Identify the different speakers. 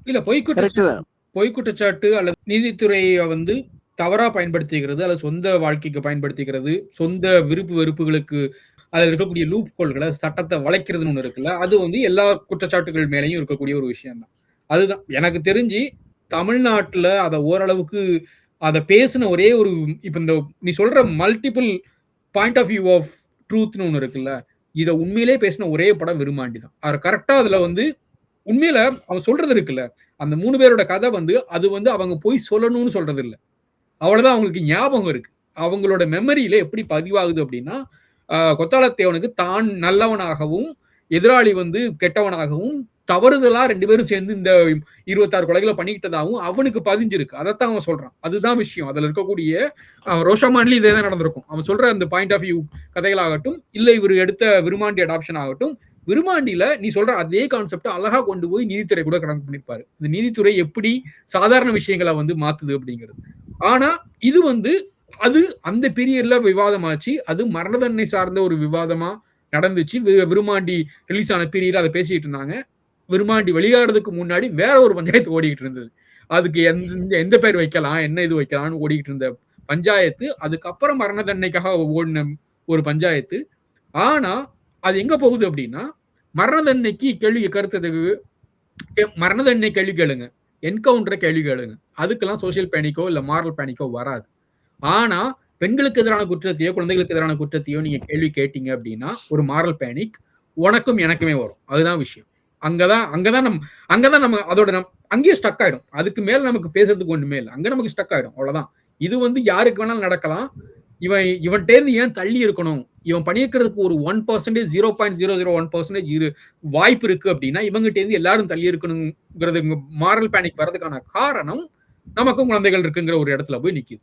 Speaker 1: இல்ல
Speaker 2: கரெக்ட் தான்.
Speaker 1: பொய் குற்றச்சாட்டு அல்லது நீதித்துறையை வந்து தவறா பயன்படுத்திக்கிறது அல்லது சொந்த வாழ்க்கைக்கு பயன்படுத்திக்கிறது, சொந்த விருப்பு வெறுப்புகளுக்கு அதுல இருக்கக்கூடிய லூப் ஹோல்களை சட்டத்தை வளைக்கிறதுன்னு ஒண்ணு இருக்குல்ல, அது வந்து எல்லா குற்றச்சாட்டுகள் மேலேயும் இருக்கக்கூடிய ஒரு விஷயம் தான். அதுதான் எனக்கு தெரிஞ்சு தமிழ்நாட்டுல அத ஓரளவுக்கு அத பேசின ஒரே ஒரு இப்ப இந்த நீ சொல்ற multiple point of view of ட்ரூத்னு ஒண்ணு இருக்குல்ல, இத உண்மையிலே பேசின ஒரே படம் விருமாண்டி தான். அவர் கரெக்டா அதுல வந்து உண்மையில அவன் சொல்றது இருக்குல்ல, அந்த 3 பேரோட கதை வந்து அது வந்து அவங்க போய் சொல்லணும்னு சொல்றது இல்ல. அவ்வளவுதான் அவங்களுக்கு ஞாபகம் இருக்கு. அவங்களோட மெமரியில எப்படி பதிவாகுது அப்படின்னா, கொத்தாலத்தேவனுக்கு தான் நல்லவனாகவும், எதிராளி வந்து கெட்டவனாகவும், தவறுதலா 2 பேரும் சேர்ந்து இந்த 26 கொலைகளை பண்ணிக்கிட்டதாகவும் அவனுக்கு பதிஞ்சிருக்கு. அதைத்தான் அவன் சொல்றான். அதுதான் விஷயம். அதுல இருக்கக்கூடிய ரோஷாமான்லயும் இதே தான் நடந்திருக்கும். அவன் சொல்ற அந்த பாயிண்ட் ஆஃப் வியூ கதைகளாகட்டும், இல்ல இவர் எடுத்த விருமாண்டி அடாப்ஷன் ஆகட்டும், விருமாண்டியில நீ சொல்ற அதே கான்செப்ட் அழகா கொண்டு போய் நீதித்துறை கூட கணக்கு பண்ணிருப்பாரு. இந்த நீதித்துறை எப்படி சாதாரண விஷயங்களை வந்து மாத்துது அப்படிங்கிறது. ஆனா இது வந்து அது அந்த பீரியட்ல விவாதமாச்சு. அது மரண தண்டனை சார்ந்த ஒரு விவாதமா நடந்துச்சு. விருமாண்டி ரிலீஸ் ஆன பீரியட்ல அதை பேசிட்டு இருந்தாங்க. விருமாண்டி வெளியாகிறதுக்கு முன்னாடி வேற ஒரு பஞ்சாயத்து ஓடிக்கிட்டு இருந்தது. அதுக்கு எந்த பேர் வைக்கலாம், என்ன இது வைக்கலாம்னு ஓடிக்கிட்டு இருந்த பஞ்சாயத்து, அதுக்கப்புறம் மரண தண்டனைக்காக ஓடின ஒரு பஞ்சாயத்து. ஆனா அது எங்க போகுது அப்படின்னா, மரண தண்டனைக்கு கேள்வி கருத்துக்கு மரண தண்டனை கேள்வி கேளுங்க, என்கவுண்டரை கேள்வி கேளுங்க, அதுக்கெல்லாம் சோசியல் பேனிக்கோ இல்ல மாரல் பேனிக்கோ வராது. ஆனா பெண்களுக்கு எதிரான குற்றத்தையோ குழந்தைகளுக்கு எதிரான குற்றத்தையோ நீங்க கேள்வி கேட்டீங்க அப்படின்னா ஒரு மாரல் பேனிக் உனக்கும் எனக்குமே வரும். அதுதான் விஷயம். அங்கதான் நம்ம அதோட அங்கேயே ஸ்டக் ஆயிடும். அதுக்கு மேல நமக்கு பேசுறதுக்கு ஒண்ணுமே இல்லை. அங்க நமக்கு ஸ்டக் ஆயிடும். அவ்வளவுதான். இது வந்து யாருக்கு வேணாலும் நடக்கலாம். இவன்கிட்ட இருந்து ஏன் தள்ளி இருக்கணும், இவன் பண்ணியிருக்கிறதுக்கு ஒரு 1%, 0.001% வாய்ப்பு இருக்கு அப்படின்னா இவங்கிட்ட இருந்து எல்லாரும் தள்ளி இருக்கணுங்கிறது மாரல் பேனிக் வர்றதுக்கான காரணம் நமக்கும் குழந்தைகள் இருக்குங்கிற ஒரு இடத்துல போய் நிக்குது.